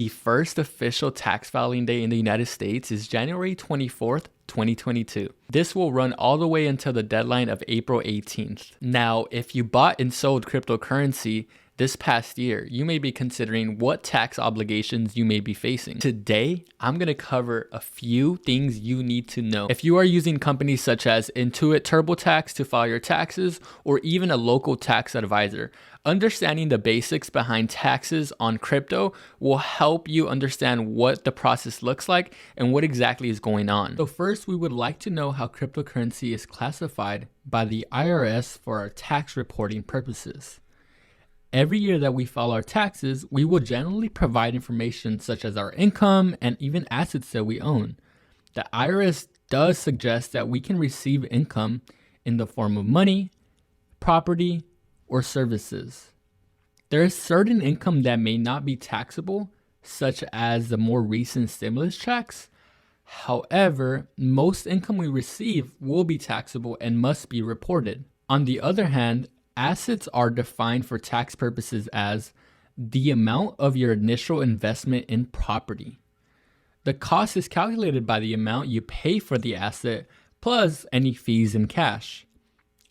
The first official tax filing day in the United States is January 24th, 2022. This will run all the way until the deadline of April 18th. Now, if you bought and sold cryptocurrency this past year, you may be considering what tax obligations you may be facing. Today, I'm going to cover a few things you need to know. If you are using companies such as Intuit TurboTax to file your taxes, or even a local tax advisor, understanding the basics behind taxes on crypto will help you understand what the process looks like and what exactly is going on. So first, we would like to know how cryptocurrency is classified by the IRS for our tax reporting purposes. Every year that we file our taxes, we will generally provide information such as our income and even assets that we own. The IRS does suggest that we can receive income in the form of money, property, or services. There is certain income that may not be taxable, such as the more recent stimulus checks. However, most income we receive will be taxable and must be reported. On the other hand, assets are defined for tax purposes as the amount of your initial investment in property. The cost is calculated by the amount you pay for the asset plus any fees in cash.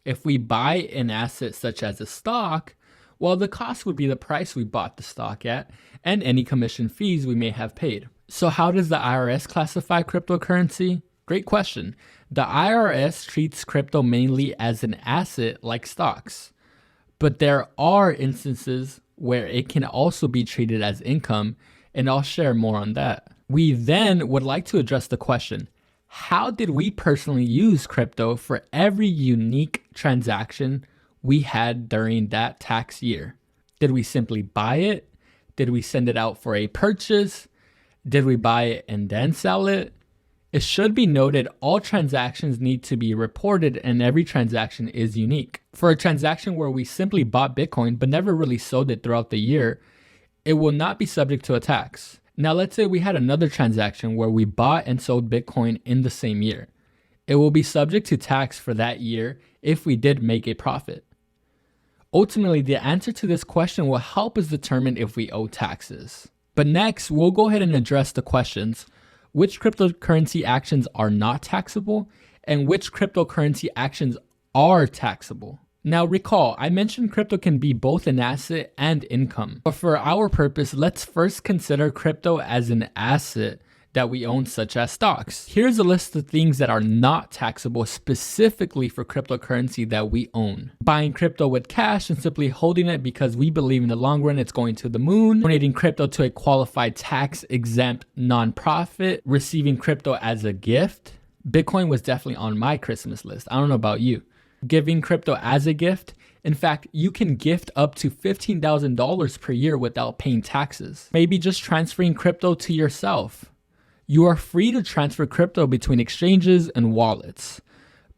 If we buy an asset such as a stock, well, the cost would be the price we bought the stock at and any commission fees we may have paid. So how does the IRS classify cryptocurrency? Great question. The IRS treats crypto mainly as an asset like stocks, but there are instances where it can also be treated as income, and I'll share more on that. We then would like to address the question, how did we personally use crypto for every unique transaction we had during that tax year? Did we simply buy it? Did we send it out for a purchase? Did we buy it and then sell it? It should be noted all transactions need to be reported and every transaction is unique. For a transaction where we simply bought Bitcoin but never really sold it throughout the year, it will not be subject to a tax. Now let's say we had another transaction where we bought and sold Bitcoin in the same year. It will be subject to tax for that year if we did make a profit. Ultimately, the answer to this question will help us determine if we owe taxes. But next, we'll go ahead and address the questions: which cryptocurrency actions are not taxable and which cryptocurrency actions are taxable. Now recall, I mentioned crypto can be both an asset and income. But for our purpose, let's first consider crypto as an asset that we own, such as stocks. Here's a list of things that are not taxable specifically for cryptocurrency that we own. Buying crypto with cash and simply holding it because we believe in the long run it's going to the moon. Donating crypto to a qualified tax-exempt nonprofit. Receiving crypto as a gift. Bitcoin was definitely on my Christmas list. I don't know about you. Giving crypto as a gift. In fact, you can gift up to $15,000 per year without paying taxes. Maybe just transferring crypto to yourself. You are free to transfer crypto between exchanges and wallets,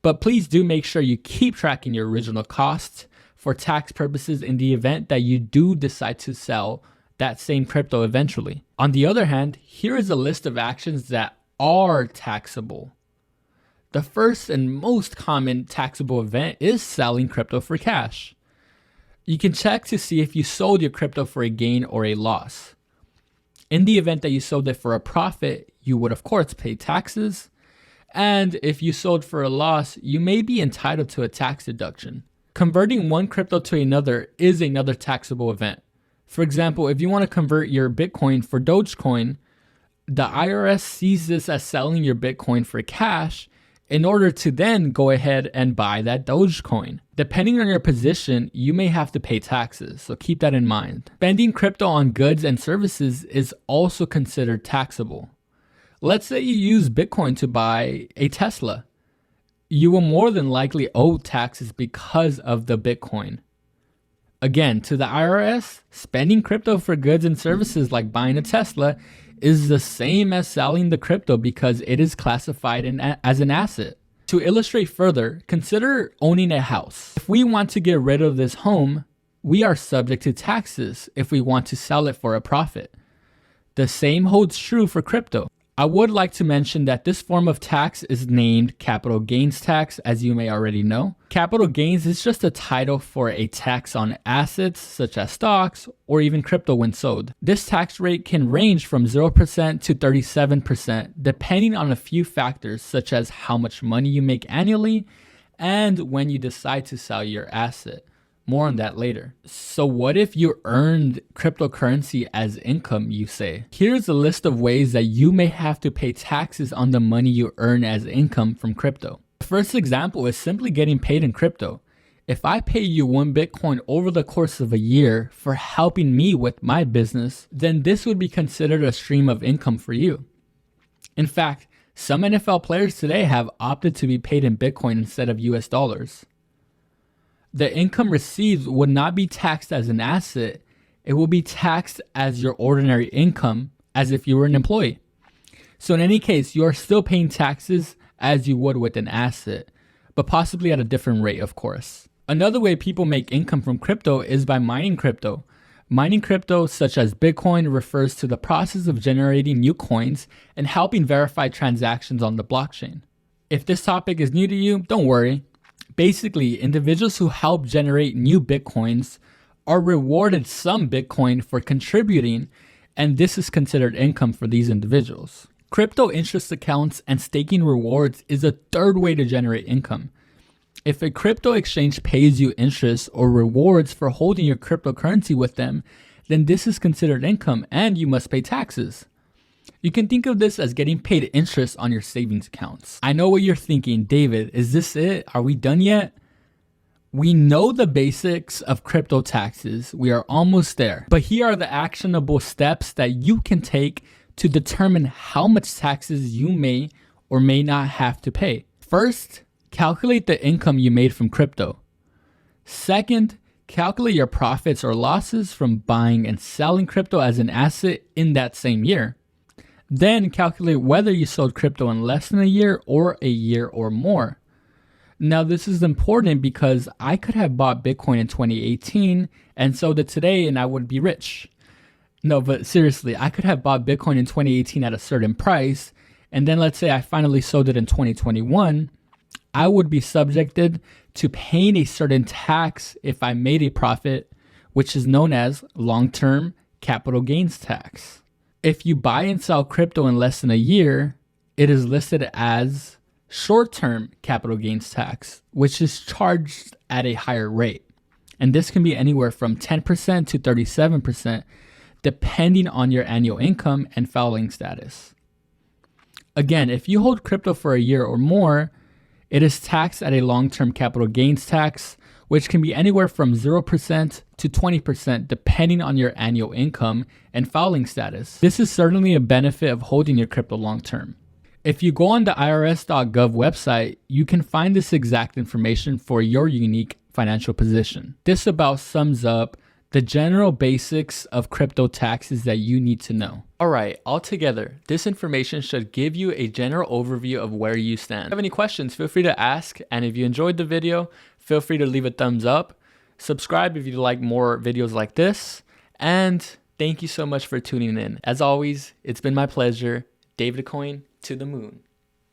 but please do make sure you keep tracking your original costs for tax purposes in the event that you do decide to sell that same crypto eventually. On the other hand, here is a list of actions that are taxable. The first and most common taxable event is selling crypto for cash. You can check to see if you sold your crypto for a gain or a loss. In the event that you sold it for a profit, you would of course pay taxes. And if you sold for a loss, you may be entitled to a tax deduction. Converting one crypto to another is another taxable event. For example, if you want to convert your Bitcoin for Dogecoin, the IRS sees this as selling your Bitcoin for cash in order to then go ahead and buy that Dogecoin. Depending on your position, you may have to pay taxes, so keep that in mind. Spending crypto on goods and services is also considered taxable. Let's say you use Bitcoin to buy a Tesla. You will more than likely owe taxes because of the Bitcoin. Again, to the IRS, spending crypto for goods and services like buying a Tesla is the same as selling the crypto because it is classified as an asset. To illustrate further, consider owning a house. If we want to get rid of this home, we are subject to taxes if we want to sell it for a profit. The same holds true for crypto. I would like to mention that this form of tax is named capital gains tax, as you may already know. Capital gains is just a title for a tax on assets such as stocks or even crypto when sold. This tax rate can range from 0% to 37% depending on a few factors such as how much money you make annually and when you decide to sell your asset. More on that later. So what if you earned cryptocurrency as income, you say? Here's a list of ways that you may have to pay taxes on the money you earn as income from crypto. The first example is simply getting paid in crypto. If I pay you 1 Bitcoin over the course of a year for helping me with my business, then this would be considered a stream of income for you. In fact, some NFL players today have opted to be paid in Bitcoin instead of US dollars. The income received would not be taxed as an asset. It will be taxed as your ordinary income, as if you were an employee. So in any case, you are still paying taxes as you would with an asset, but possibly at a different rate, of course. Another way people make income from crypto is by mining crypto. Mining crypto, such as Bitcoin, refers to the process of generating new coins and helping verify transactions on the blockchain. If this topic is new to you, don't worry. Basically, individuals who help generate new Bitcoins are rewarded some Bitcoin for contributing, and this is considered income for these individuals. Crypto interest accounts and staking rewards is a third way to generate income. If a crypto exchange pays you interest or rewards for holding your cryptocurrency with them, then this is considered income and you must pay taxes. You can think of this as getting paid interest on your savings accounts. I know what you're thinking, David, is this it? Are we done yet? We know the basics of crypto taxes. We are almost there. But here are the actionable steps that you can take to determine how much taxes you may or may not have to pay. First, calculate the income you made from crypto. Second, calculate your profits or losses from buying and selling crypto as an asset in that same year. Then calculate whether you sold crypto in less than a year or more. Now this is important because I could have bought Bitcoin in 2018 and sold it today and I would be rich. No, but seriously, I could have bought Bitcoin in 2018 at a certain price, and then let's say I finally sold it in 2021, I would be subjected to paying a certain tax if I made a profit, which is known as long-term capital gains tax. If you buy and sell crypto in less than a year, it is listed as short-term capital gains tax, which is charged at a higher rate. And this can be anywhere from 10% to 37%, depending on your annual income and filing status. Again, if you hold crypto for a year or more, it is taxed at a long-term capital gains tax, which can be anywhere from 0% to 20% depending on your annual income and filing status. This is certainly a benefit of holding your crypto long-term. If you go on the irs.gov website, you can find this exact information for your unique financial position. This about sums up the general basics of crypto taxes that you need to know. Alright, altogether, this information should give you a general overview of where you stand. If you have any questions, feel free to ask, and if you enjoyed the video, feel free to leave a thumbs up, subscribe if you'd like more videos like this, and thank you so much for tuning in. As always, it's been my pleasure. David Coin to the moon.